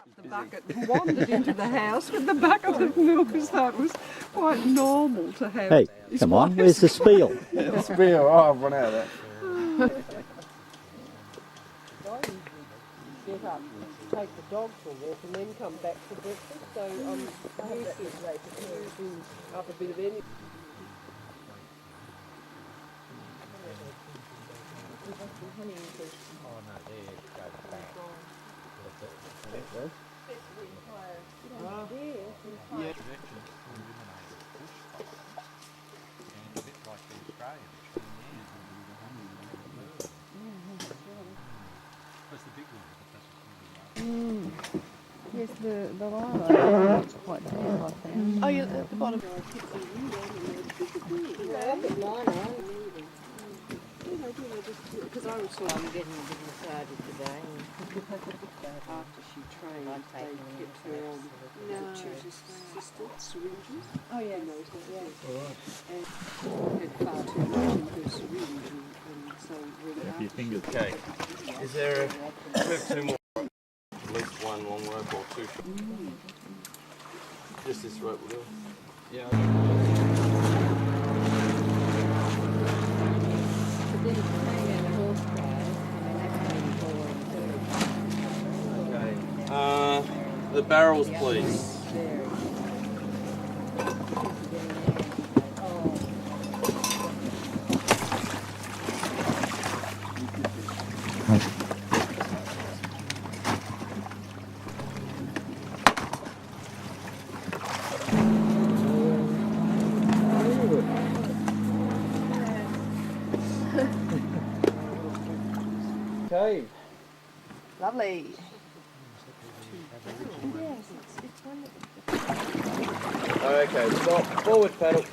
The bucket wandered into the house with the bucket of milk, so it was quite normal to have. Hey, come on, where's the spiel? The spiel, oh, I've run out of that. Get up, take the dog for a walk and then come back for breakfast, so I'm used to up a bit of energy. Yeah. And a bit like the Australian That's the big one, but that's Yes, the lava is quite deep, I think. Oh, yeah, at the bottom. Because I was sort of I'm getting a bit massages today. after she trained, they kept her on syringes. Oh, yeah. And had far too much in her syringe, and so really Your fingers. Okay. Is there two more? At least one long rope or two. Just this rope will do. Yeah. Okay. The barrels, please. Cave. Lovely. Okay, stop. Forward paddle.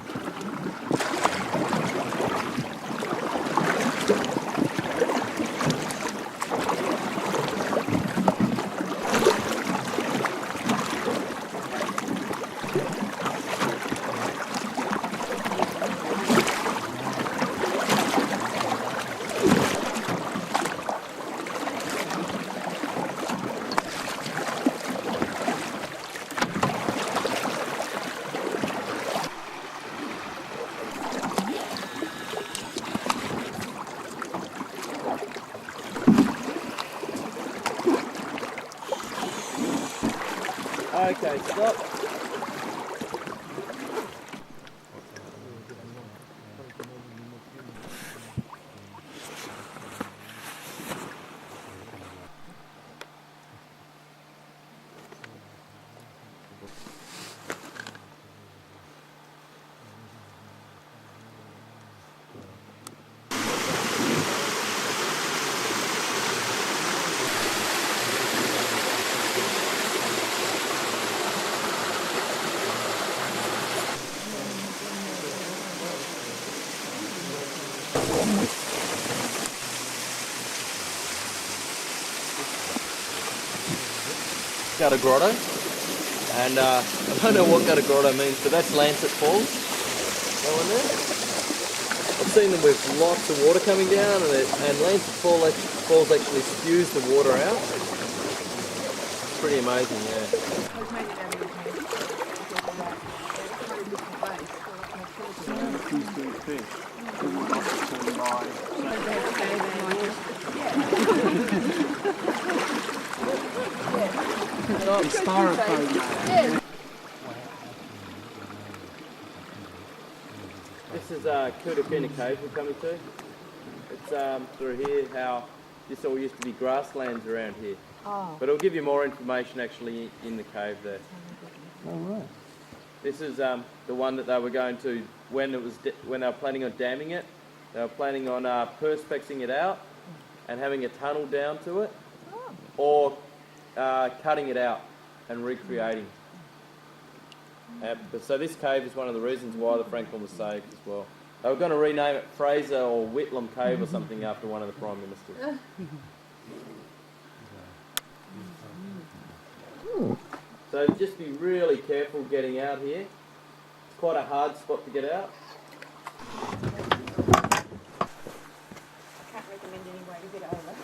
Okay, stop. Gutter Grotto, and I don't know what Gutter Grotto means, but that's Lancet Falls, that one there. I've seen them with lots of water coming down, and Lancet Falls actually spews the water out. It's pretty amazing, yeah. This is Kildapina Cave we're coming to. It's through here how this all used to be grasslands around here. Oh. But it'll give you more information actually in the cave there. All right. This is the one that they were going to, when they were planning on damming it, they were planning on perspexing it out and having a tunnel down to it, or cutting it out and recreating. So this cave is one of the reasons why the Franklin was saved as well. They were going to rename it Fraser or Whitlam Cave or something after one of the Prime Ministers. So just be really careful getting out here. It's quite a hard spot to get out. I can't recommend any way to get over.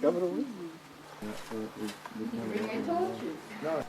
discovered all this? I told you. No.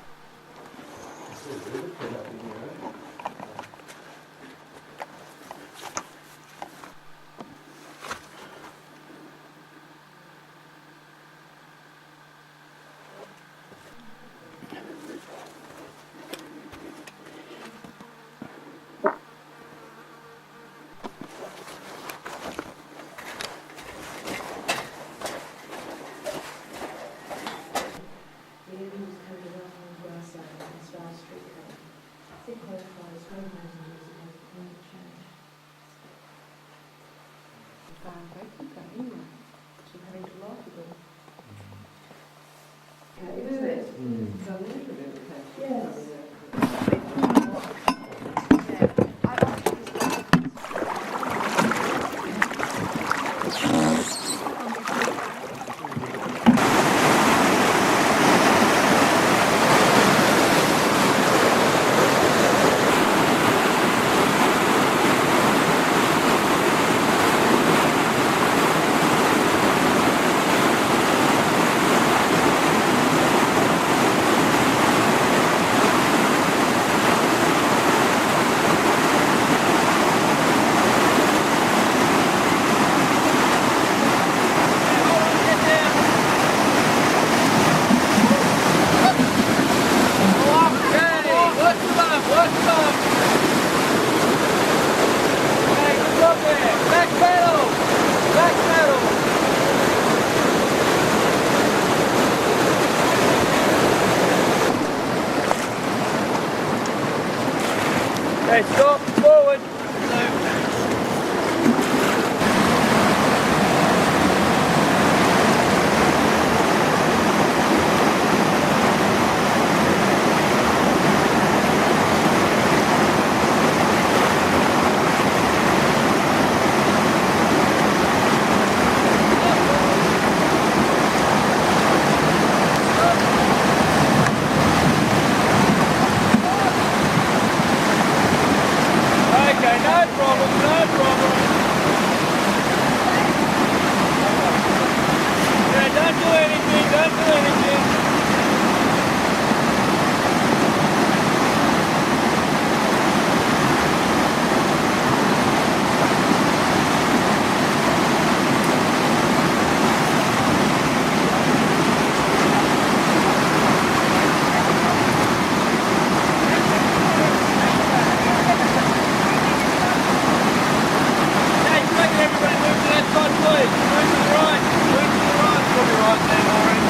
Okay, stop, forward. Okay, no problem, no problem. Yeah, don't do anything, don't do anything. Hey, quick, everybody move to that side, please. Move to the right, move to the right. You'll be right there, Maureen.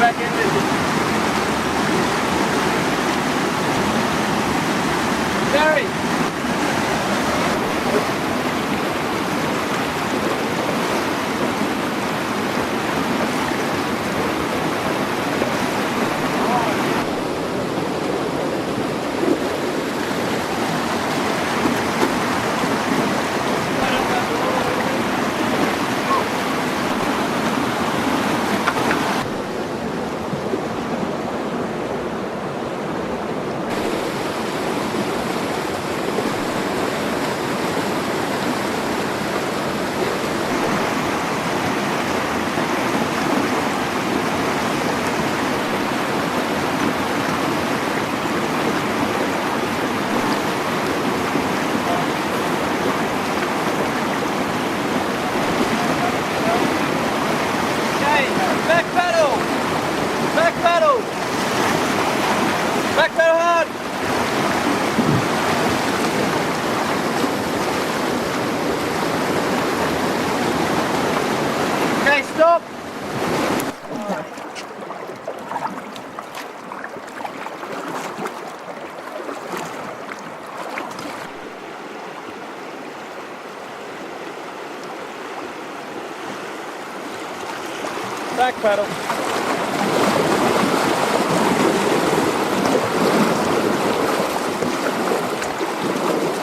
back in with you. Gary! Back pedal! Back pedal! Back pedal hard! Okay, stop! Back pedal.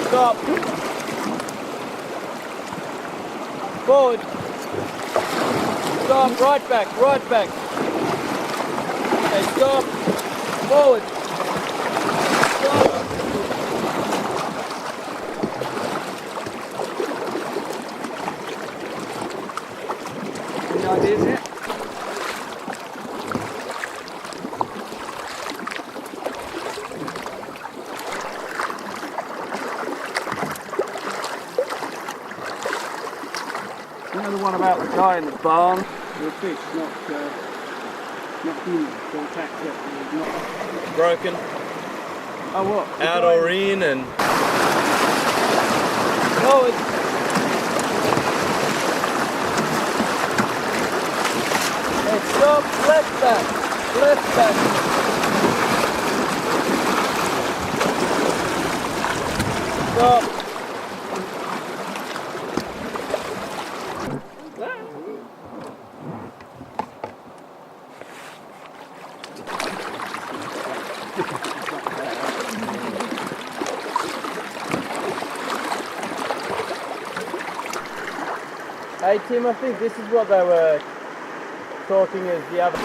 Stop. Forward. Stop. Right back. Right back. Okay, stop. Forward. Stop. Any ideas yet? You know the one about the guy in the barn? The fish, not human. So attacked it. Not... Broken. Oh, what? The Out guy- or in and... Forward. Hey, stop. Left back. Left back. Stop. Hey Tim, I think this is what they were talking as the other...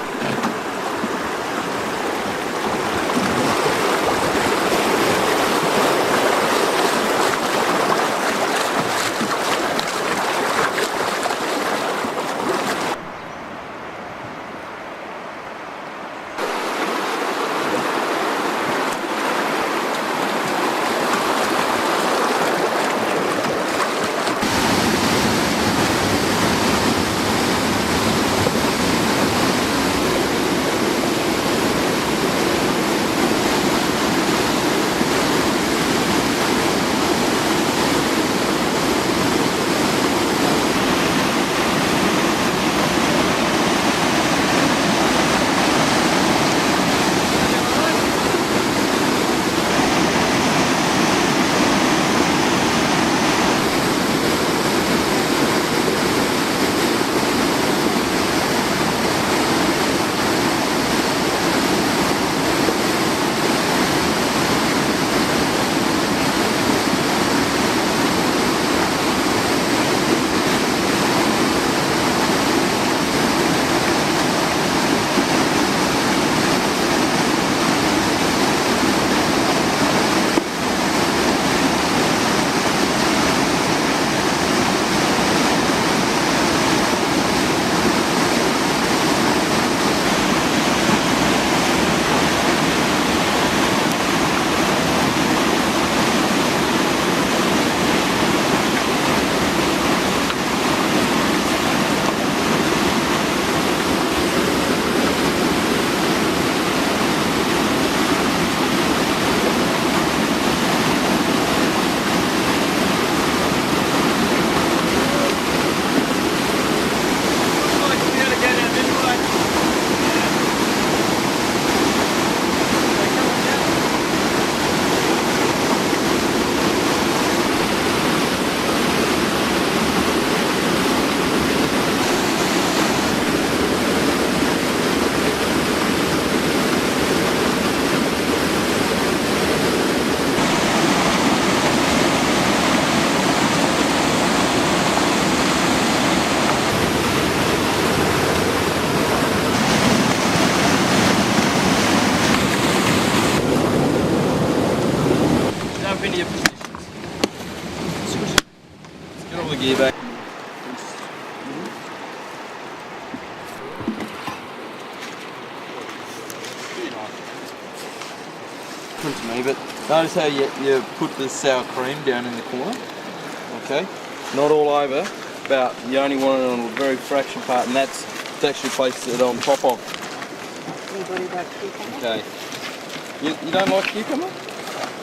me, but notice how you put the sour cream down in the corner. Okay, not all over, but you only want it on a very fraction part, and that's to actually place it on top of. Anybody like cucumber? Okay. You don't like cucumber?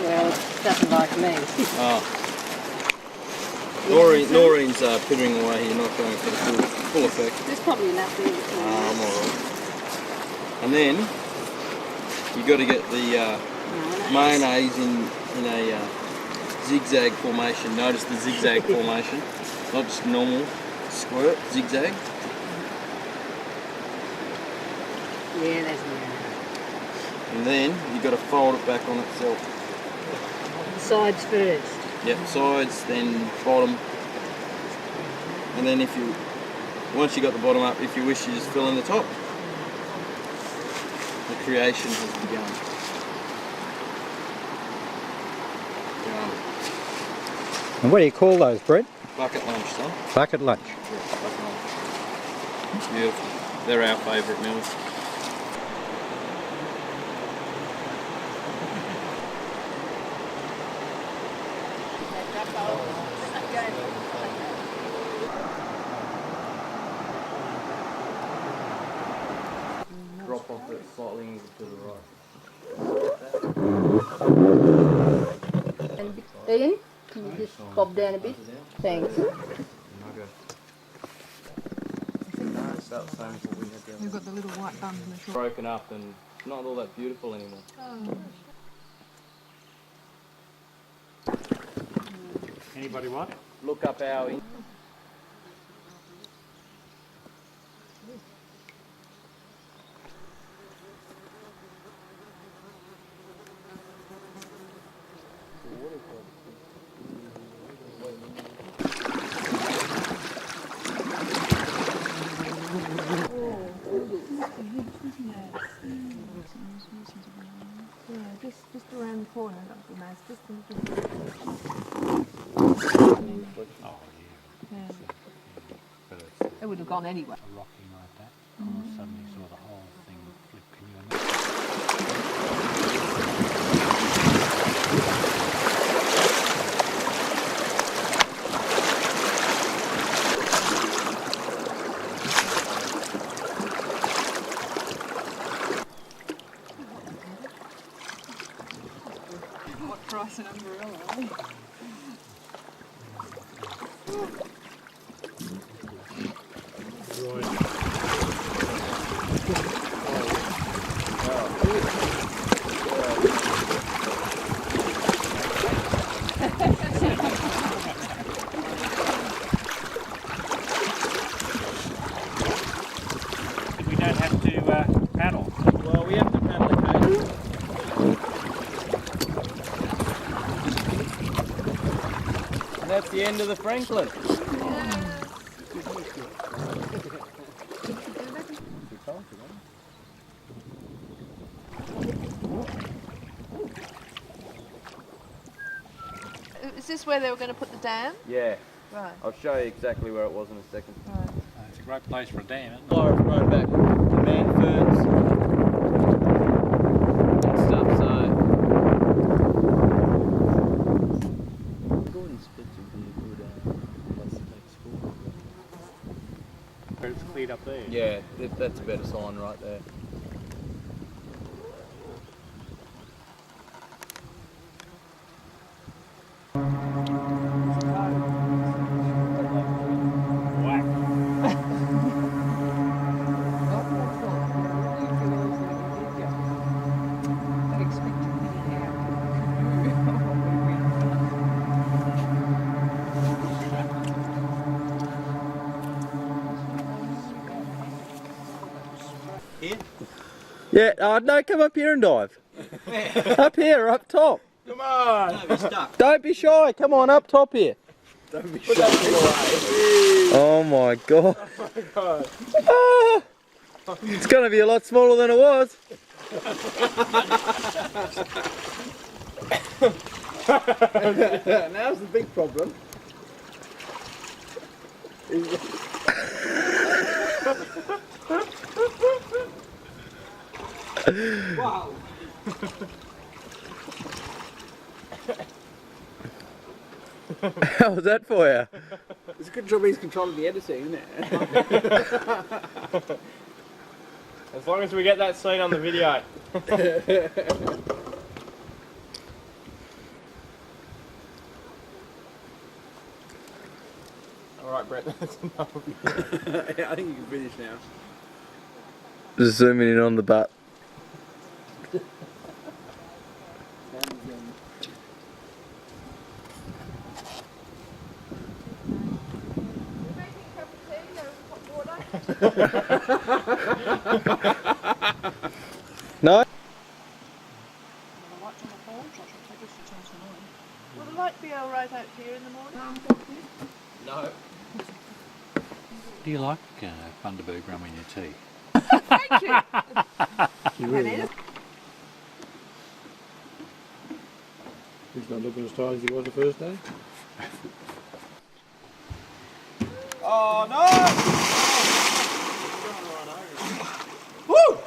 Well, it doesn't like me. Oh. Noreen's pittering away here, not going for the full effect. There's probably enough there. I'm alright. And then you got to get the mayonnaise in a zigzag formation. Notice the zigzag formation, not just normal squirt, zigzag. Yeah, that's mayonnaise. And then you got to fold it back on itself. Sides first. Yep, sides, then bottom. And then once you got the bottom up, if you wish, you just fill in the top. The creation has begun. And what do you call those, Brett? Bucket lunch, son. Bucket lunch. Yeah, bucket lunch. It's beautiful. They're our favourite meals. Drop off it slightly to the right. And Ian, can you just bob down a bit? Thanks. Okay. It's about the same as what we had down. We've got the little white bums in the shop. Broken up and not all that beautiful anymore. Anybody want it? Look up our... Yeah, just around the corner, that'd be nice. Just Oh, yeah. But it's it would have gone anyway. a rocky like that. And suddenly saw the whole thing flip. Can you imagine? What price an umbrella? We don't have to paddle. Well, we have to paddle occasionally. And that's the end of the Franklin. Is this where they were going to put the dam? Yeah, Right. I'll show you exactly where it was in a second. It's a great place for a dam, isn't it? Flora grown back to man ferns and stuff, so... Gordon Spitz would be a good place to take school. It's cleared up there. Yeah, that's a better sign right there. Here? Yeah, no, come up here and dive. Up here, up top. Come on! No, stuck. Don't be shy, come on, up top here. Don't be shy. Oh my god. Oh my god. Ah, it's going to be a lot smaller than it was. Now's the big problem. Wow. How was that for you? It's a good job he's controlling the editing, isn't it? As long as we get that scene on the video. Alright, Brett, that's enough. Yeah, I think you can finish now. Just zooming in on the butt. No? Will the light be alright out here in the morning? No. Do you like Thunderbird rum in your tea? Thank you. He's not looking as tired as he was the first day. Oh no! Woo!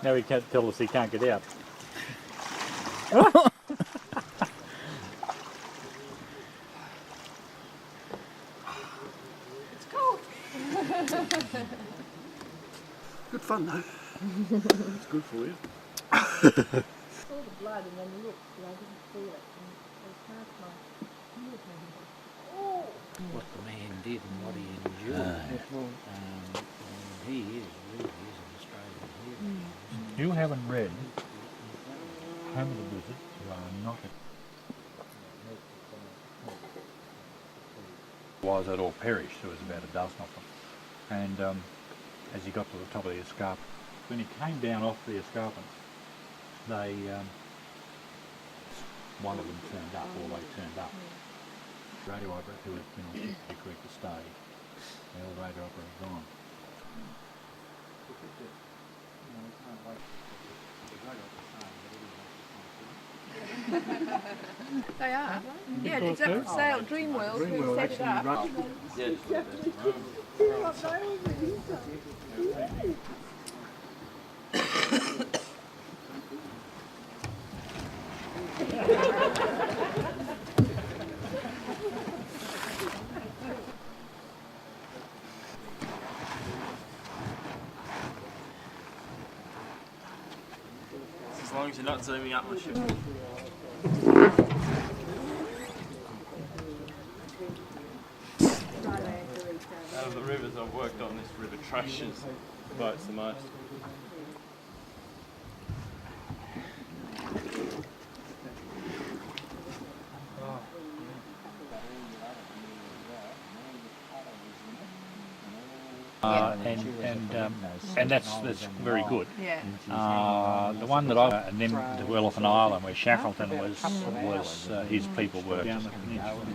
Now he can't tell us he can't get out. It's cold. Good fun though. It's good for you. Saw the blood and then looked, but I didn't feel it. And it was half my What the man did and what he endured. And he really is an Australian hero. You haven't read Home of the Blizzard, you are not was it all perished. There was about a dozen of them. And as he got to the top of the escarpment, when he came down off the escarpment, they one of them turned up, or they turned up. Radio operator who had been on ship to Creek to stay, the old radio operator had gone. They are. Yeah, it's up for sale. Dreamworld, who set it up. As long as you're not zooming up my ship. Out of the rivers I've worked on, this river trashes boats the most. And that's very good. Yeah. The one that I and then the Wellington Island where Shackleton was his people were down the peninsula.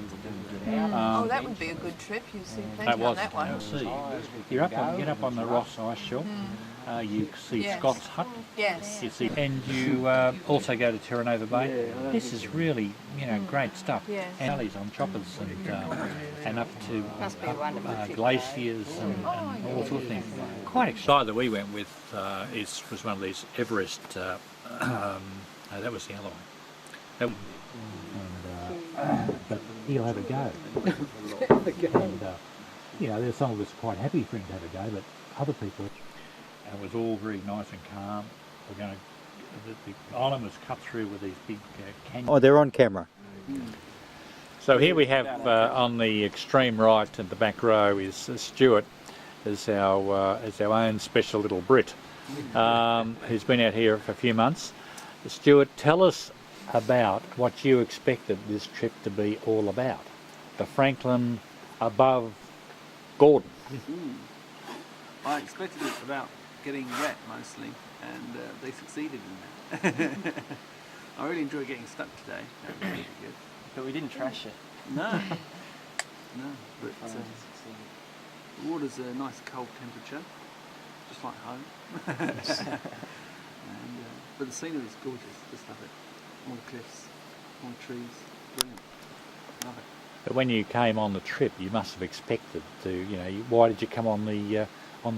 Oh, that would be a good trip. You see plenty That was on that one. see. You're up on, get up on the Ross ice shelf. You see Yes. Scott's Hut. Yes. You see, and you also go to Terranova Bay. This is really, great stuff. Yes. And valleys on choppers and up to Must be a wonderful trip. glaciers and all sorts of things. Quite exciting. The guy that we went with was one of these Everest. No, that was the other one. But he'll have a go. And there's some of us quite happy for him to have a go, but other people. And it was all very nice and calm. We're going to. The island was cut through with these big canyons. Oh, they're on camera. So here we have on the extreme right at the back row is Stuart, as our own special little Brit, who's been out here for a few months. Stuart, tell us about what you expected this trip to be all about. The Franklin above Gordon. I expected it about getting wet mostly, and they succeeded in that. I really enjoyed getting stuck today. That was really good. But we didn't trash it. No, no, but the water's a nice cold temperature, just like home. But the scenery is gorgeous, just love it. All the cliffs, all the trees. brilliant. Love it. But when you came on the trip, you must have expected to, why did you come on the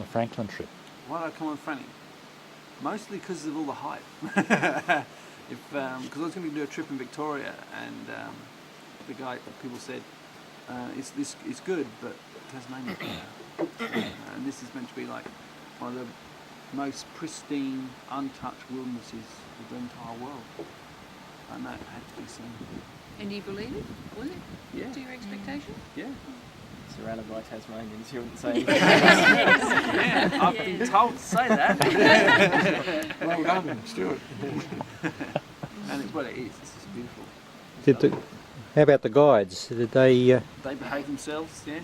Franklin trip? Why did I come on Franny? Mostly because of all the hype. Because I was going to do a trip in Victoria, and people said, it's good, but Tasmania better. And this is meant to be like one of the most pristine, untouched wildernesses of the entire world. And that had to be seen. And you believe it? Was it? Yeah. To your expectation? Yeah. Surrounded by Tasmanians, you wouldn't say anything. Yeah, I've been told to say that. Well done, Stuart. And it's what it is. It's just beautiful. How about the guides? Did they? They behave themselves, yeah.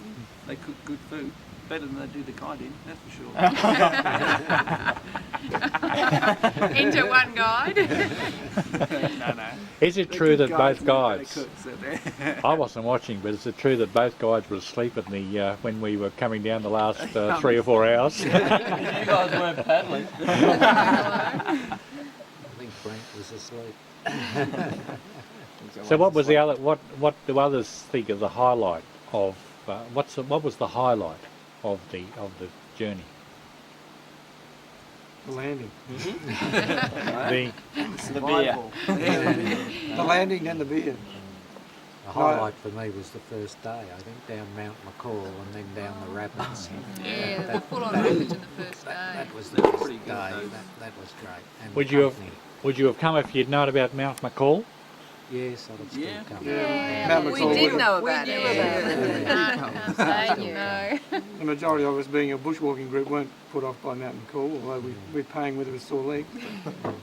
They cook good food. Better than they do the guiding, that's for sure. Enter one guide. No. Is it true that both guides? Cooks, I wasn't watching, but is it true that both guides were asleep at the when we were coming down the last 3 or 4 hours? You guys weren't paddling. I think Brent was asleep. So what was the other? What do others think of the highlight of? What was the highlight of the journey? The landing. The survival. The landing and the beer. The highlight for me was the first day, I think, down Mount McCall and then down the rapids. Yeah, the full-on rapids in the first day. That was the best day. That was great. And would you have come if you'd known about Mount McCall? Yes, I would still come. Yeah, Mount we McCall did was- know about it. Can't say you know. The majority of us, being a bushwalking group, weren't put off by Mountain Cool, although we're paying with it with sore legs. But,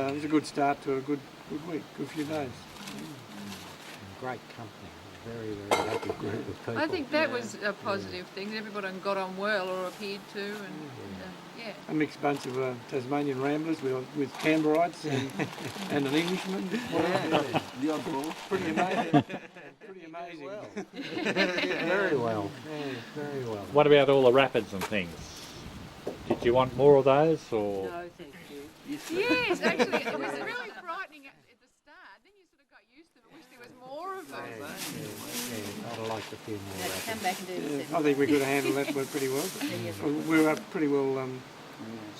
it was a good start to a good week, good few days. And great company. Very, very happy group of people. I think that was a positive thing. Everybody got on well, or appeared to, and yeah. A mixed bunch of Tasmanian ramblers with Canberrites and an Englishman. The oddball. Pretty amazing. Pretty amazing. Very well. Yeah, very well. What about all the rapids and things? Did you want more of those, or? No, thank you. Yes, actually, it was really frightening at the start. Then you sort of got used to it. Wish there was more of those. I'd like a few more rapids. Come back and do the I think we could have handled that pretty well. We were pretty well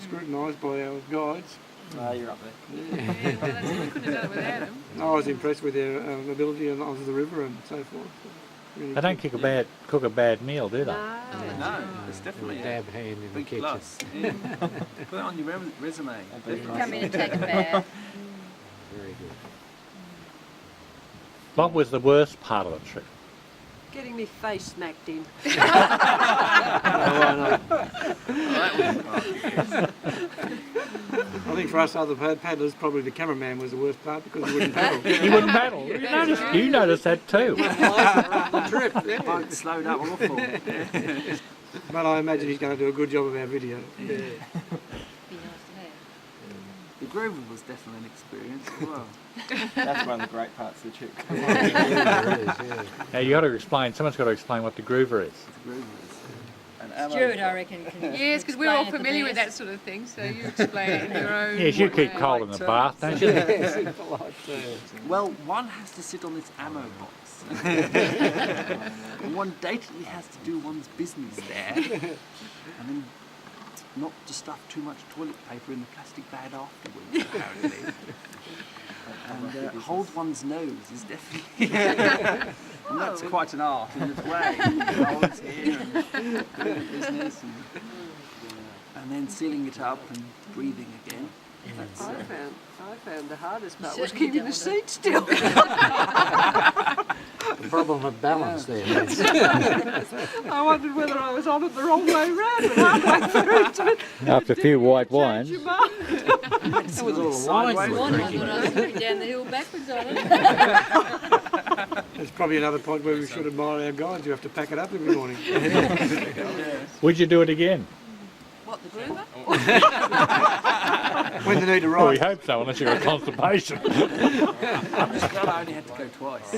scrutinised by our guides. You're up there. Yeah, well, that's, we couldn't have done it without them. I was impressed with their ability onto the river and so forth. Really They don't good. cook a bad meal, do they? No, it's definitely a Dab hand in the big kitchen. plus. Yeah. Put it on your resume. Come in and take a bath. Very good. What was the worst part of the trip? Getting me face smacked in. I think for us other paddlers, probably the cameraman was the worst part because he wouldn't paddle. You wouldn't paddle. You noticed that too. Boat slowed up awful. But I imagine he's going to do a good job of our video. Be nice to have. The Grover was definitely an experience as well. That's one of the great parts of the trip. Now you got to explain. Someone's got to explain what the groover is. The Grover is. Stuart, I reckon, can Yes, because we're all explain it the familiar with best. that sort of thing, so you explain it in your own Yes, you keep way. cold in the bath, don't you? Well, one has to sit on this ammo box. And one daintily has to do one's business there. And then not to stuff too much toilet paper in the plastic bag afterwards, apparently. And hold one's nose is definitely... And that's quite an art in its way. Always here and doing the business and then sealing it up and breathing again. That's, I found the hardest part You was certainly keeping the doubled seat still. The problem of balance there. I wondered whether I was on it the wrong way round, but halfway through to it, After a few white wines. your mind. It was all sideways. One I thought I was going down the hill backwards on it. There's probably another point where we should admire our guides. You have to pack it up every morning. Would you do it again? What, the Grover? When they need to Well, we ride. hope so, unless you've got constipation. I'm just glad I only had to go twice.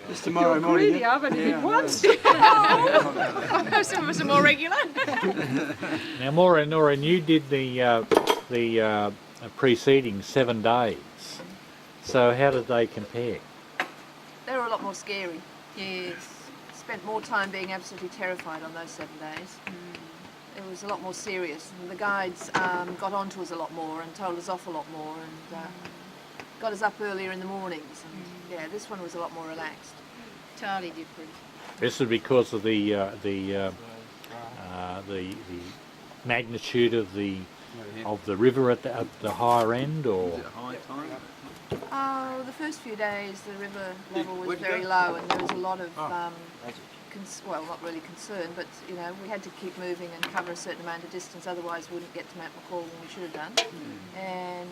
Just tomorrow morning. Greedy, yeah. I've only been once. Some of us are more regular. Now, Maura and Noreen, you did the preceding 7 days. So how did they compare? They were a lot more scary. Yes. Spent more time being absolutely terrified on those 7 days. It was a lot more serious, and the guides got onto us a lot more and told us off a lot more, and got us up earlier in the mornings. And yeah, this one was a lot more relaxed. Totally different. This is because of the magnitude of the river at the higher end, or High time. Oh, the first few days the river level was very low, and there was a lot of, well, not really concern, but you know, we had to keep moving and cover a certain amount of distance, otherwise we wouldn't get to Mount McCall when we should have done. And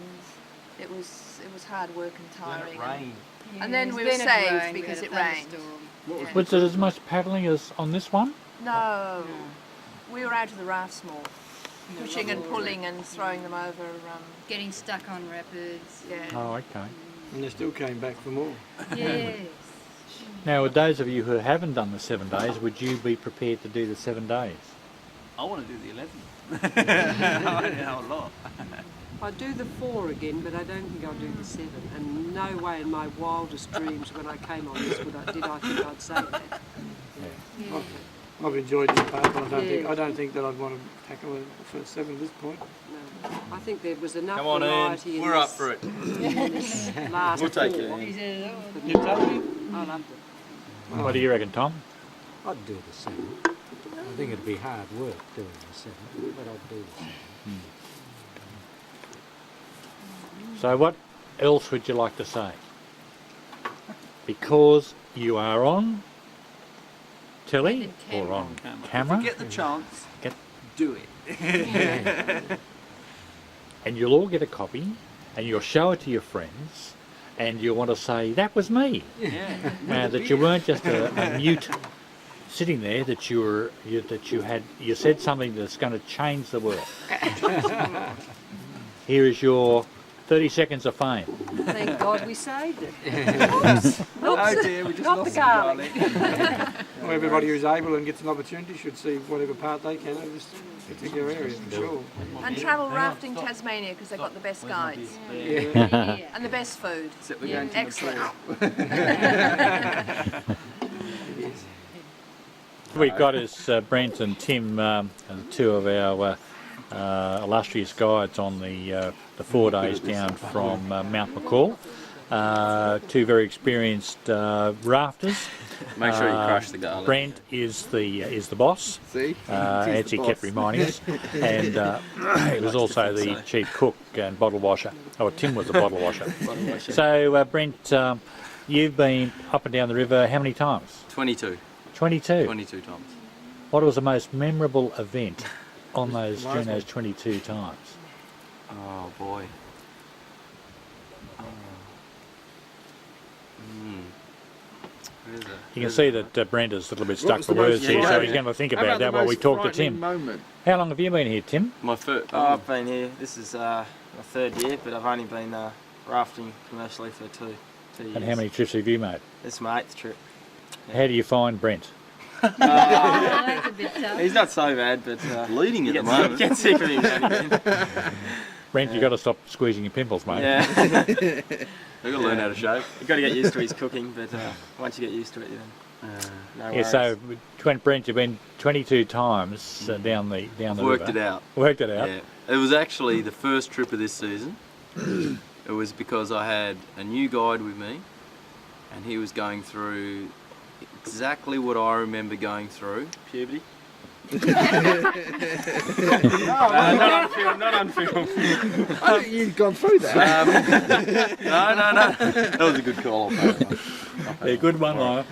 it was hard work and tiring. And then we were saved because it rained. Yeah. was there as much paddling as on this one? No, we were out of the rafts more, pushing and pulling and throwing them over. Getting stuck on rapids. Yeah. Oh, okay. And they still came back for more. Yes. Now, with those of you who haven't done the 7 days, would you be prepared to do the 7 days? I want to do the 11. I know a lot. I'd do the 4 again, but I don't think I'll do the 7. And no way in my wildest dreams when I came on this did I think I'd say that. Yeah. I've enjoyed this part, but Yeah. I don't think that I'd want to tackle the first 7 at this point. No. I think there was enough Come on, Ian. variety in We're up this, for it. this last We'll take 4. it. He said, oh. You take it? I loved it. What do you reckon, Tom? I'd do the 7. I think it'd be hard work doing the 7, but I'd do the 7. So what else would you like to say? Because you are on telly or on camera, If you get the chance, Get- do it. and you'll all get a copy, and you'll show it to your friends, and you'll want to say, that was me. Yeah. That you weren't just a mute sitting there, that you said something that's going to change the world. Here is your 30 seconds of fame. Thank God we saved it. Oh dear, we just Not lost the garlic. Well, everybody who's able and gets an opportunity should see whatever part they can of this particular area, for sure. And travel rafting Tasmania because they've got the best guides Yeah. and the best food. Except we're going to Excellent. We've got is Brent and Tim, and two of our illustrious guides on the 4 days down from Mount McCall. Two very experienced rafters. Make sure you crush the garlic. Brent is the boss, See? as he kept reminding us, and he was also the chief cook and bottle washer. Oh, Tim was the bottle washer. So, Brent, you've been up and down the river how many times? 22. 22. 22 times. What was the most memorable event on during those 22 times? Oh boy. Where is it? You can see that Brent is a little bit stuck for words here, so he's going to think about that while we talk to Tim. Moment? How long have you been here, Tim? My first. Oh, I've been here. This is my 3rd year, but I've only been rafting commercially for two years. And how many trips have you made? This is my 8th trip. How do you find Brent? That's a bit tough. He's not so bad, but Bleeding at the get moment. get sick of him. Don't you? Brent, you've got to stop squeezing your pimples, mate. Yeah, We've got to learn how to shave. you've got to get used to his cooking, but once you get used to it, no Yeah, worries. so Brent, you've been 22 times down the river. Worked it out. Worked it out. Yeah. It was actually the first trip of this season. It was because I had a new guide with me, and he was going through exactly what I remember going through. puberty. Not on film. I think you've gone through that. No. That was a good call. Yeah, good one, Lyle.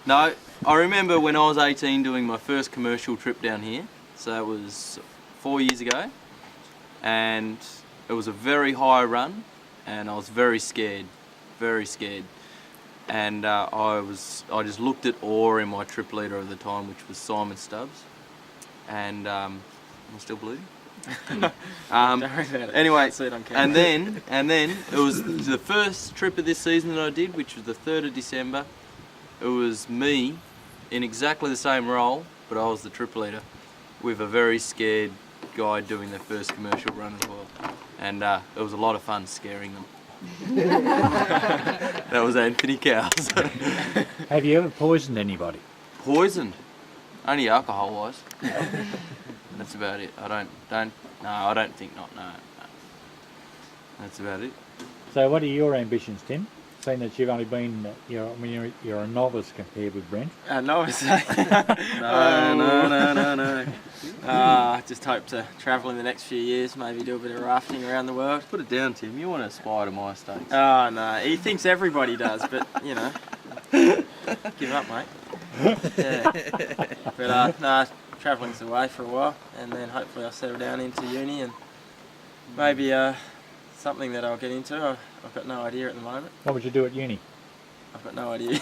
No, I remember when I was 18 doing my first commercial trip down here. So it was 4 years ago, and it was a very high run, and I was very scared. And I just looked at awe in my trip leader of the time, which was Simon Stubbs, and I'm still bleeding. Anyway, and then it was the first trip of this season that I did, which was the 3rd of December. It was me in exactly the same role, but I was the trip leader with a very scared guy doing their first commercial run as well, and it was a lot of fun scaring them. That was Anthony Cowles. Have you ever poisoned anybody? Poisoned? Only alcohol-wise. That's about it. I don't think not. No. That's about it. So what are your ambitions, Tim? Seeing that you've only been, you're a novice compared with Brent. Novice. No. I just hope to travel in the next few years, maybe do a bit of rafting around the world. Put it down, Tim. You want to aspire to my stakes. Oh, no. He thinks everybody does, but, you know. Give up, mate. Yeah. But, no, travelling's the way for a while, and then hopefully I'll settle down into uni and maybe something that I'll get into. I've got no idea at the moment. What would you do at uni? I've got no idea.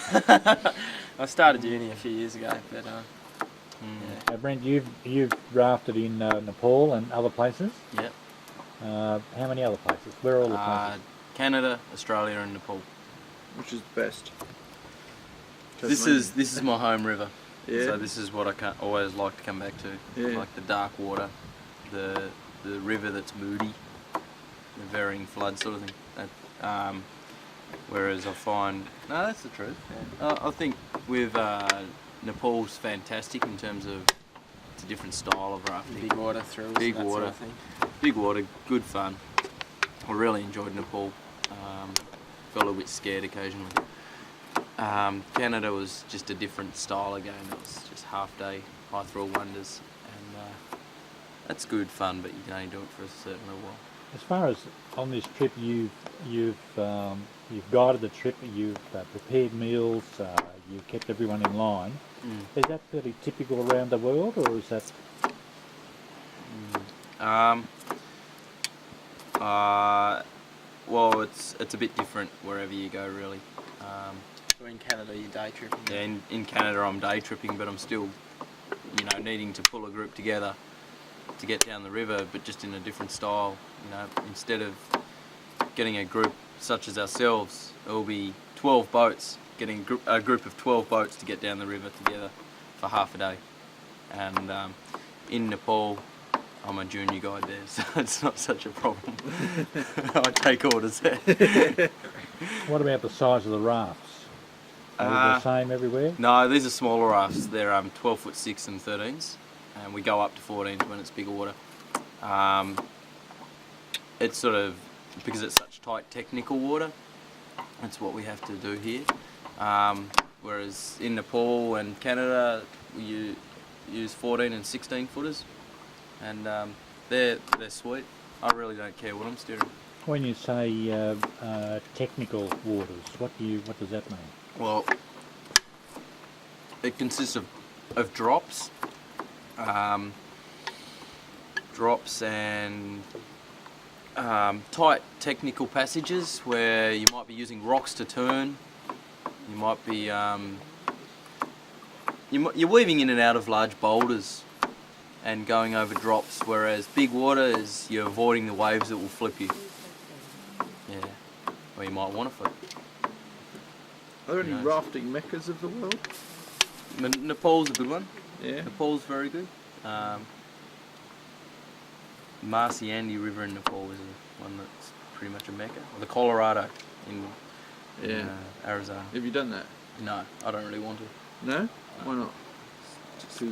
I started uni a few years ago, but yeah. Brent, you've rafted in Nepal and other places. Yep. How many other places? Where are all the places? Canada, Australia, and Nepal. Which is the best? This is my home river. Yeah. So this is what I always like to come back to. Yeah. Like the dark water, the river that's moody, the varying flood sort of thing. Whereas I find that's the truth. Yeah. I think with Nepal's fantastic in terms of it's a different style of rafting. Big water thrills. Big water. Sort of thing. Big water, good fun. I really enjoyed Nepal. Felt a little bit scared occasionally. Canada was just a different style again. It was just half-day high thrill wonders, and that's good fun. But you can only do it for a certain little while. As far as on this trip, you've guided the trip. You've prepared meals. You've kept everyone in line. Is that fairly typical around the world, or is that? Well, it's a bit different wherever you go, really. So in Canada, you're day tripping? Yeah, in Canada I'm day tripping, but I'm still, needing to pull a group together to get down the river, but just in a different style. Instead of getting a group such as ourselves, it will be 12 boats, getting a group of 12 boats to get down the river together for half a day. And in Nepal, I'm a junior guide there, so it's not such a problem. I take orders there. What about the size of the rafts? Are they the same everywhere? No, these are smaller rafts. They're 12'6" and 13s, and we go up to 14s when it's bigger water. It's sort of, because it's such tight technical water, that's what we have to do here. Whereas in Nepal and Canada, we use 14 and 16 footers, and they're sweet. I really don't care what I'm steering. When you say technical waters, what does that mean? Well, it consists of drops, and tight technical passages where you might be using rocks to turn. You might be you're weaving in and out of large boulders and going over drops, whereas big water is you're avoiding the waves that will flip you. Yeah, or you might want to flip. Are there any rafting meccas of the world? Nepal's a good one. Yeah. Nepal's very good. Marsiandi River in Nepal is one that's pretty much a mecca. Or the Colorado in Arizona. Have you done that? No, I don't really want to. No? Why not? So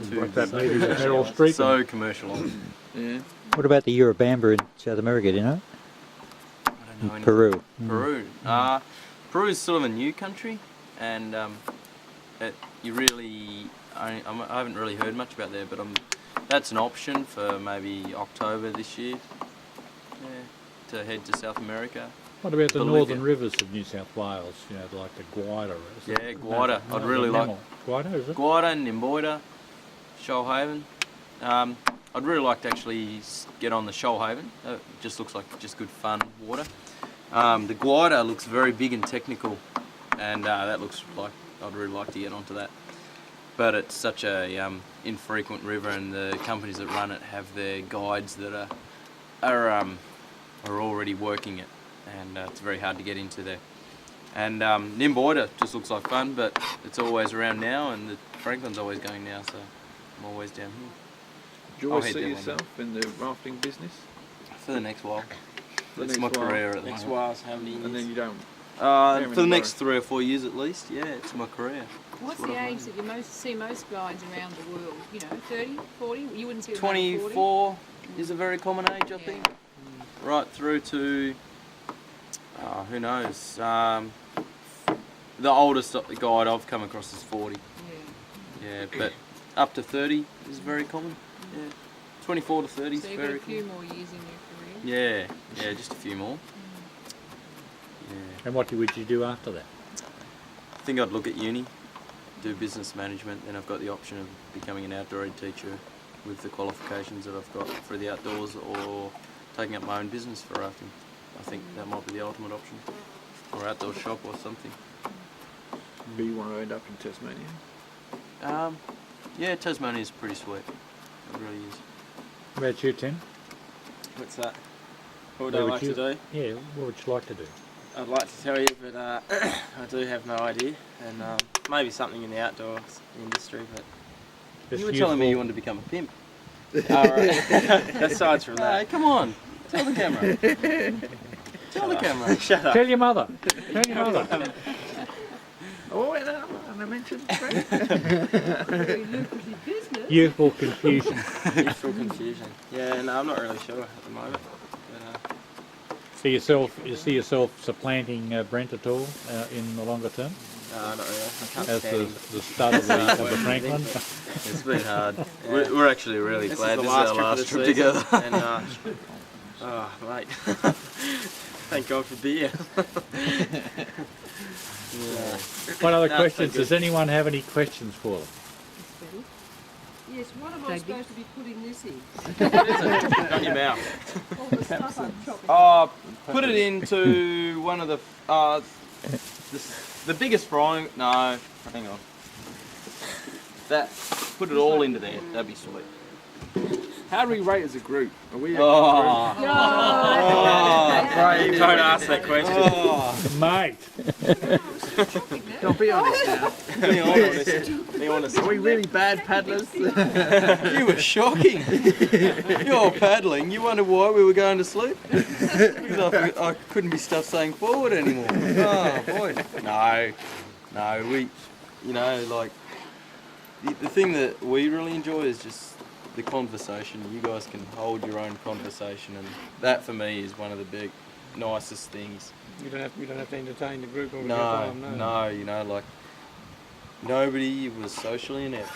commercial. Yeah. What about the Urubamba in South America, do you know? I don't know. In Peru. Peru. Peru is sort of a new country, and I haven't really heard much about there, but that's an option for maybe October this year. Yeah, to head to South America. What about the northern rivers of New South Wales? Like the Guida. Yeah, Guida. I'd really like. Guida, is it? Guida and Nimboida, Shoalhaven. I'd really like to actually get on the Shoalhaven. It just looks like just good fun water. The Guida looks very big and technical, and that looks like I'd really like to get onto that. But it's such a infrequent river, and the companies that run it have their guides that are already working it, and it's very hard to get into there. And Nimboida just looks like fun, but it's always around now, and the Franklin's always going now, so I'm always down here. Do you always see yourself in the rafting business? For the next while. It's my career at the Next moment. while, how many years? And then you don't. For the next 3 or 4 years at least, yeah, it's my career. What's what the I've age that you see most guides around the world? You know, 30, 40? You wouldn't see it around 40? 24 is a very common age, I think. Right through to, who knows, the oldest guide I've come across is 40. Yeah, but up to 30 is very common. Yeah, 24 to 30 is So you've very got a few common. more years in your career? Yeah, just a few more. Yeah. And what would you do after that? I think I'd look at uni, do business management, then I've got the option of becoming an outdoor ed teacher with the qualifications that I've got for the outdoors, or taking up my own business for rafting. I think that might be the ultimate option, or outdoor shop or something. But you want to end up in Tasmania? Yeah, Tasmania is pretty sweet. It really is. What about you, Tim? What's that? What would I like to do? Yeah, what would you like to do? I'd like to tell you, but I do have no idea, and maybe something in the outdoors industry. But Just you were telling me you wanted to become a pimp. Alright. Aside from that, Hey, come on, tell the camera. Tell the camera. Shut up. Tell your mother. Tell your mother. Oh, and I mentioned Very lucrative business. Youthful confusion. Youthful confusion. Yeah, no, I'm not really sure at the moment. But, You see yourself supplanting Brent at all in the longer term? not really. I can't As stand him. the stud of the Franklin? It's been hard. Yeah. We're actually really This glad is this the is our last last trip trip of the together. season, and oh, mate. Thank God for beer. Yeah. What other No, questions? so good. Does anyone have any questions for them? Yes, what am I supposed to be putting this in? Not your mouth. All the stuff I'm chopping. Put it into one of the biggest frying. No, hang on. That. Put it all into there. That'd be sweet. how do we rate as a group? Are we a Oh, You don't ask that question. Mate! group? Don't be honest now. be honest. Be honest. Are we really bad paddlers? You were shocking. You're paddling. You wondered why we were going to sleep? Because I couldn't be stuffed saying forward anymore. Oh boy. No. We, like the thing that we really enjoy is just the conversation. You guys can hold your own conversation, and that for me is one of the nicest things. You don't have to entertain the group all the No, time. like nobody was socially inept.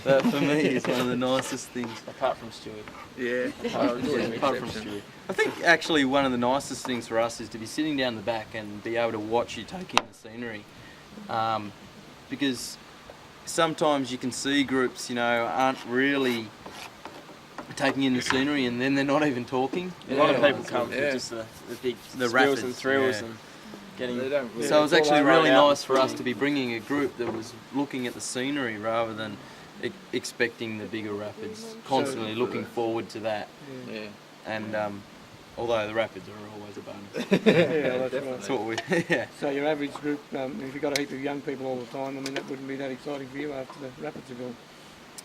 That for me is one of the nicest things. Apart from Stuart. Yeah. Apart from Stuart. I think actually one of the nicest things for us is to be sitting down the back and be able to watch you take in the scenery, because sometimes you can see groups, aren't really taking in the scenery, and then they're not even talking. A lot of people come for just the big spills rapids, and thrills yeah. and getting. They don't really So it was actually all right really out nice for us and to be bringing a group that was looking at the scenery rather than expecting the bigger rapids, constantly looking forward to that. Yeah. And although the rapids are always a bonus. Yeah, that's right. That's what we, yeah. So your average group, if you've got a heap of young people all the time, I mean, that wouldn't be that exciting for you after the rapids are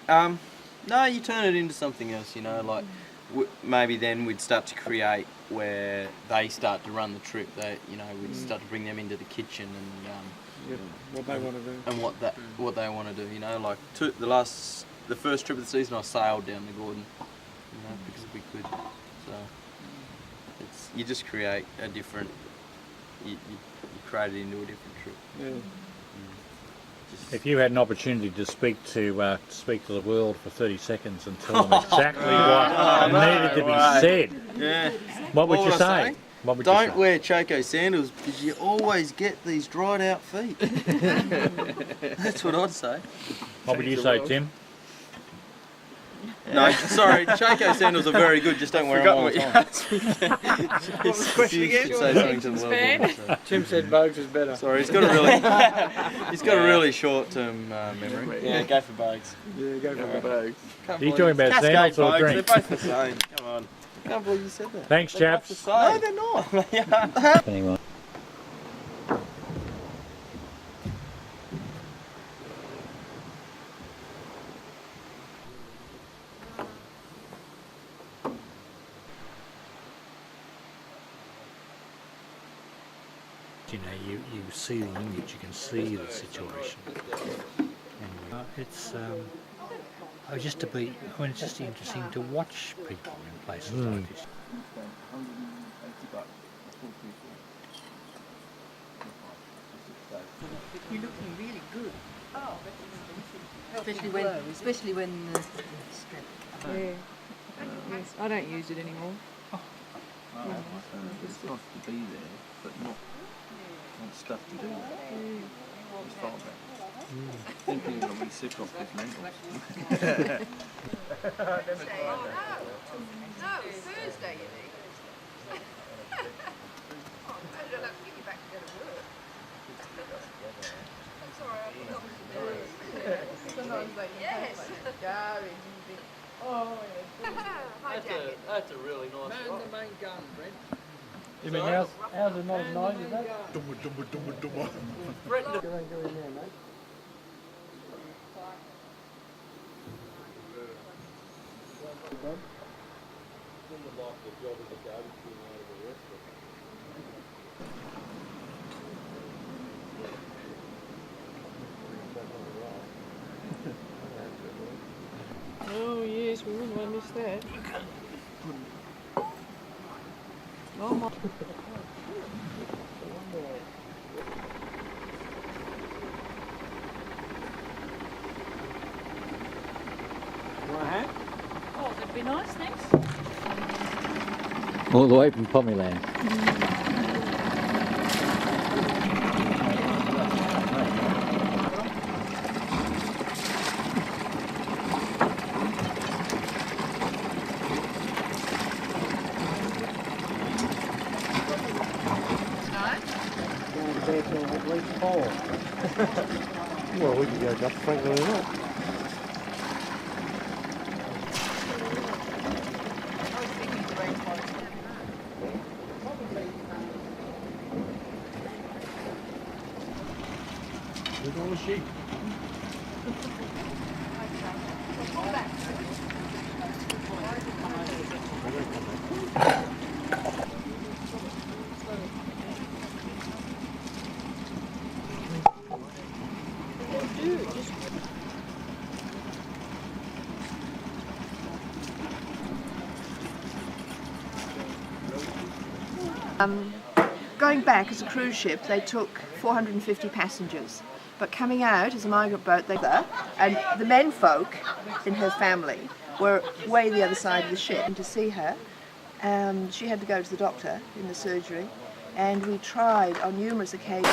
gone. No, you turn it into something else, like maybe then we'd start to create where they start to run the trip. We'd start to bring them into the kitchen and What they want to do. and what they want to do. Like the first trip of the season, I sailed down the Gordon, because we could. So you just create a different. You create it into a different trip. Yeah. If you had an opportunity to speak to the world for 30 seconds and tell them exactly what needed to be said, Yeah. what would you I say? What would you Don't say? wear Chaco sandals because you always get these dried out feet. That's what I'd say. What would you say, Tim? No, sorry, Chaco sandals are very good, just don't wear them all the time. What was the question again? Say something to the world. So. Tim said Bogues is better. Sorry, he's got a really short-term memory. Yeah, go for bugs. Yeah, go for it. Bogues. Are you talking about sandals or They're drinks? both the same. Come on. I can't believe you said that. Thanks, chaps. No, they're not. Anyway. you know, you see the image, you can see the situation. And it's it's just interesting to watch people in places like this. You're looking really good. Oh, especially when the strap. Yeah. Yes, I don't use it anymore. It's nice to be there, but not stuff to do that. It's far better. Thinking that we sick off this mental. No, Thursday you need. Oh, I don't have to get you back to go to work. That's all right, I'm not sometimes they yes. Oh, yeah. That's a really nice Man rock. the main gun, Brent. You mean ours are not as nice as that? Brett, Go in there, mate. Oh yes, we wouldn't want to miss that. Oh my. Oh, that'd be nice, thanks. All the way from Pomeland. At least 4. Well, we can go up Franklin or not. Look all the sheep. Going back as a cruise ship, they took 450 passengers. But coming out as a migrant boat, and the men folk in her family were way the other side of the ship. And to see her, she had to go to the doctor in the surgery, and we tried on numerous occasions.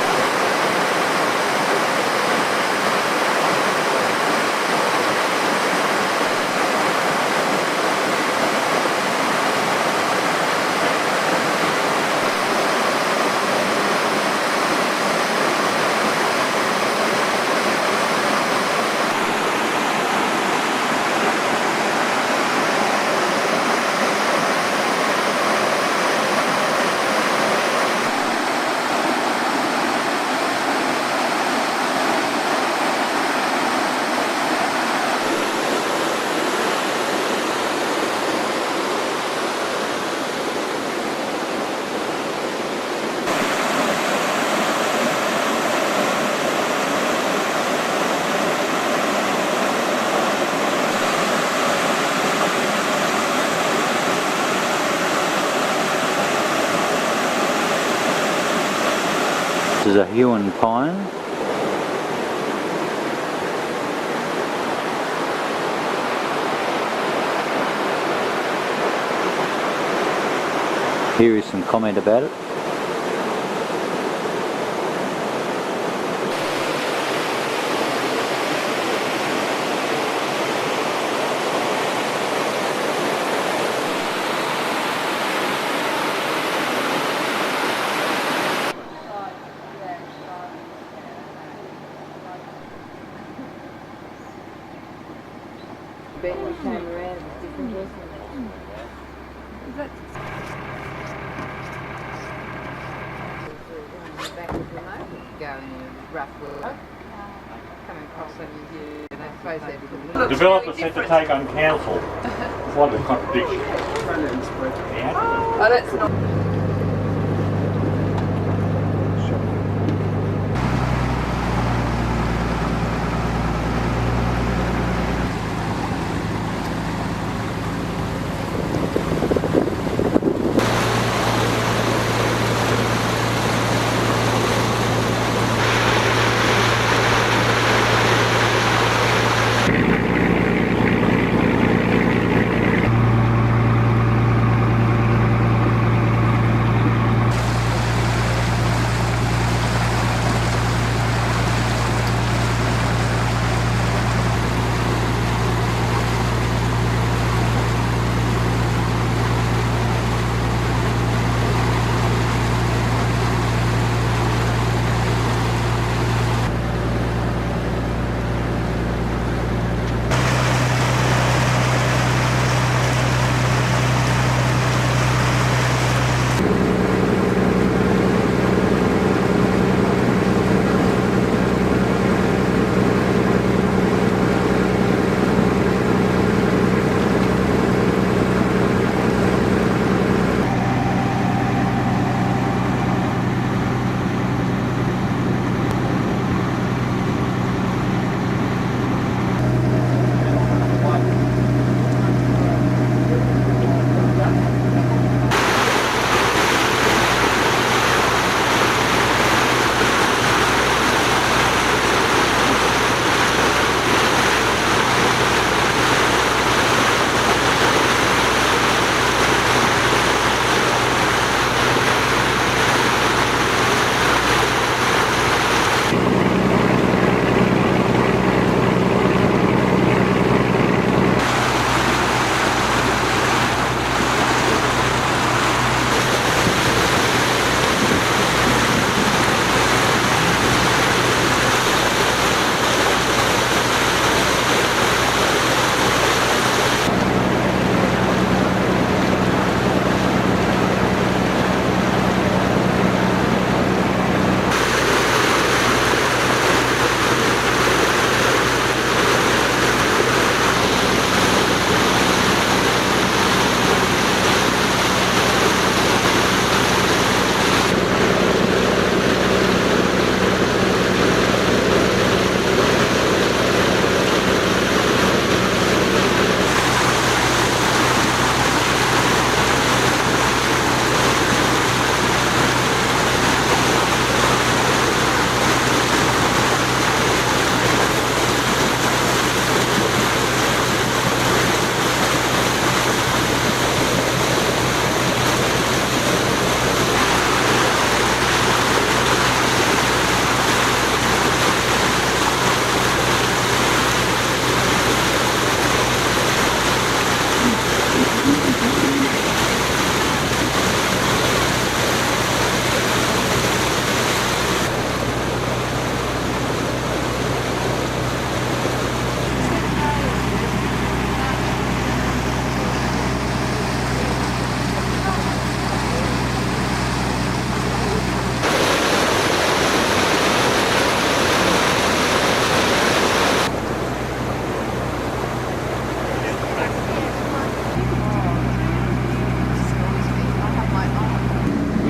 This is a Huon pine. Here is some comment about it. Ben came around, it was different, wasn't it? Back with the motor, going in rough water, coming across on you, and I suppose they'd The developers had to take on council. What a contradiction. Oh, that's not...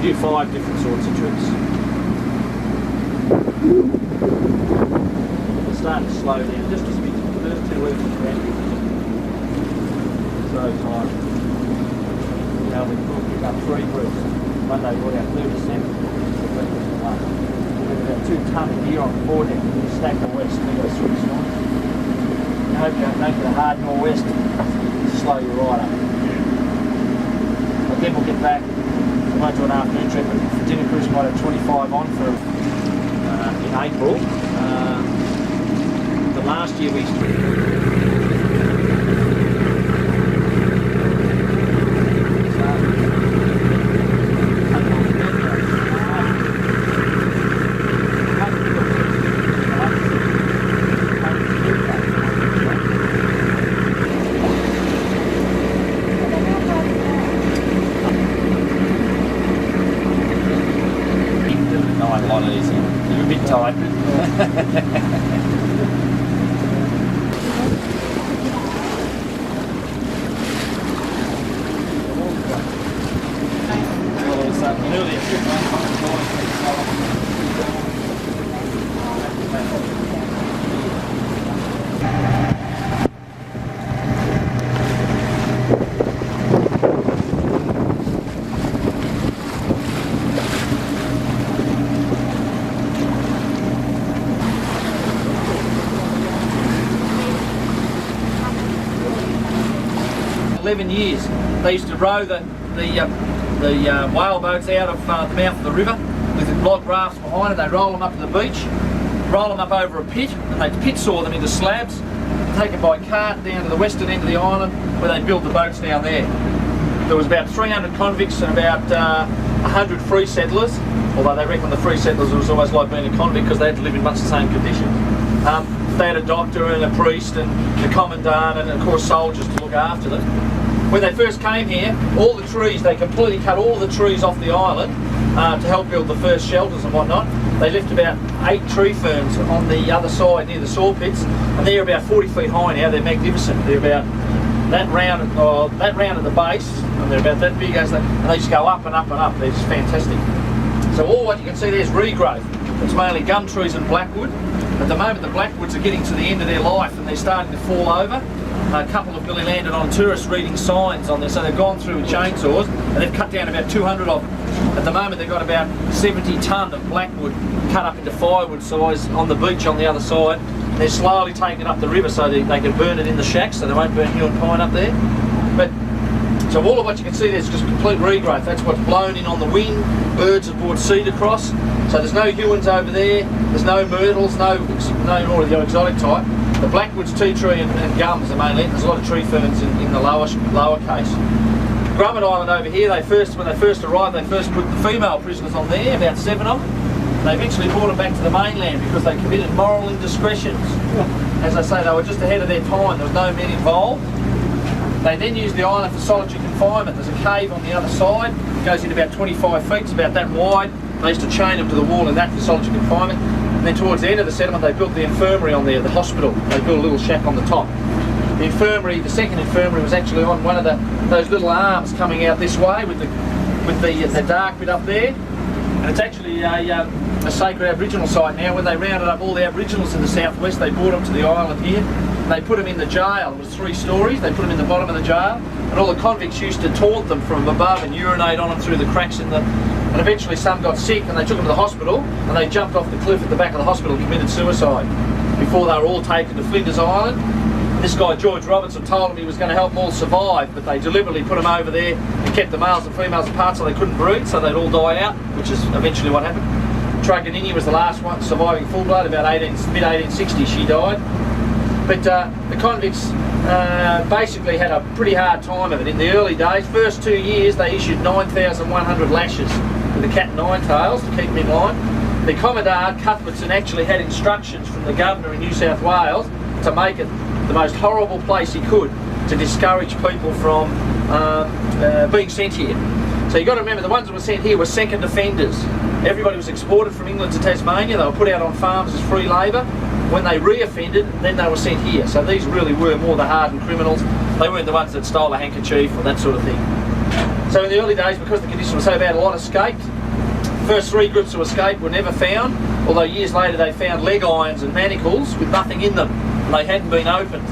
We do 5 different sorts of trips. We're starting to slow down just a bit. The first 2 weeks is about so tired. Now we pick up 3 groups. Monday we brought out 37. We've got about 2 tonne of gear on the board deck. We stack the west and we go through this night. I hope you don't make it a hard nor'west. Slow you right up. But then we'll get back. We won't do an afternoon trip, but for dinner cruise we might have 25 on for in April. The last year we years. They used to row the whale boats out of the mouth of the river with the log rafts behind it. They roll them up to the beach, roll them up over a pit, and they pit saw them into slabs, take it by cart down to the western end of the island where they build the boats down there. There was about 300 convicts and about 100 free settlers, although they reckon the free settlers was almost like being a convict because they had to live in much the same conditions. They had a doctor and a priest and the commandant and of course soldiers to look after them. When they first came here, all the trees, they completely cut all the trees off the island to help build the first shelters and whatnot. They left about 8 tree ferns on the other side near the saw pits, and they're about 40 feet high now. They're magnificent. They're about that round at the base, and they're about that big as they, and they just go up and up and up. They're just fantastic. So all what you can see there is regrowth. It's mainly gum trees and blackwood. At the moment, the blackwoods are getting to the end of their life and they're starting to fall over. A couple have really landed on tourists reading signs on there, so they've gone through with chainsaws and they've cut down about 200 of them. At the moment they've got about 70 tonne of blackwood cut up into firewood size on the beach on the other side. They're slowly taking it up the river so they can burn it in the shacks, so they won't burn hill and pine up there. But so all of what you can see there is just complete regrowth. That's what's blown in on the wind. Birds have brought seed across. So there's no hewens over there, there's no myrtles, no more of the exotic type. The blackwood's, tea tree and gums are mainly. There's a lot of tree ferns in the lower case. Grummet Island over here, when they first arrived, they first put the female prisoners on there, about 7 of them. They eventually brought them back to the mainland because they committed moral indiscretions. As I say, they were just ahead of their time. There was no men involved. They then used the island for solitary confinement. There's a cave on the other side. It goes in about 25 feet. It's about that wide. They used to chain them to the wall in that for solitary confinement. And then towards the end of the settlement, they built the infirmary on there, the hospital. They built a little shack on the top. The infirmary, the second infirmary, was actually on one of those little arms coming out this way with the dark bit up there. And it's actually a sacred Aboriginal site now. When they rounded up all the Aboriginals in the southwest, they brought them to the island here. They put them in the jail. It was 3 stories. They put them in the bottom of the jail, and all the convicts used to taunt them from above and urinate on them through the cracks in the. And eventually, some got sick, and they took them to the hospital, and they jumped off the cliff at the back of the hospital and committed suicide. Before they were all taken to Flinders Island. And this guy George Robertson told them he was going to help them all survive, but they deliberately put them over there and kept the males and females apart so they couldn't breed, so they'd all die out, which is eventually what happened. Truganini was the last one surviving full blood, about mid-1860 she died. But the convicts basically had a pretty hard time of it. In the early days, first 2 years, they issued 9,100 lashes with the cat and nine tails to keep them in line. The Commandant, Cuthbertson, actually had instructions from the Governor in New South Wales to make it the most horrible place he could to discourage people from being sent here. So you've got to remember, the ones that were sent here were second offenders. Everybody was exported from England to Tasmania. They were put out on farms as free labour. When they re-offended, then they were sent here. So these really were more the hardened criminals. They weren't the ones that stole a handkerchief or that sort of thing. So in the early days, because the conditions were so bad, a lot escaped. First 3 groups who escaped were never found, although years later they found leg irons and manacles with nothing in them, and they hadn't been opened.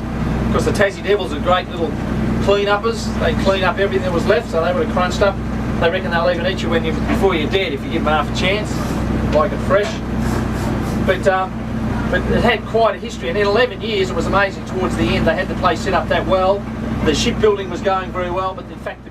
Because the Tassie Devils are great little clean-uppers. They clean up everything that was left, so they would have crunched up. They reckon they'll even eat you before you're dead if you give them half a chance, like it fresh. But it had quite a history, and in 11 years it was amazing. Towards the end they had the place set up that well. The shipbuilding was going very well, but in fact the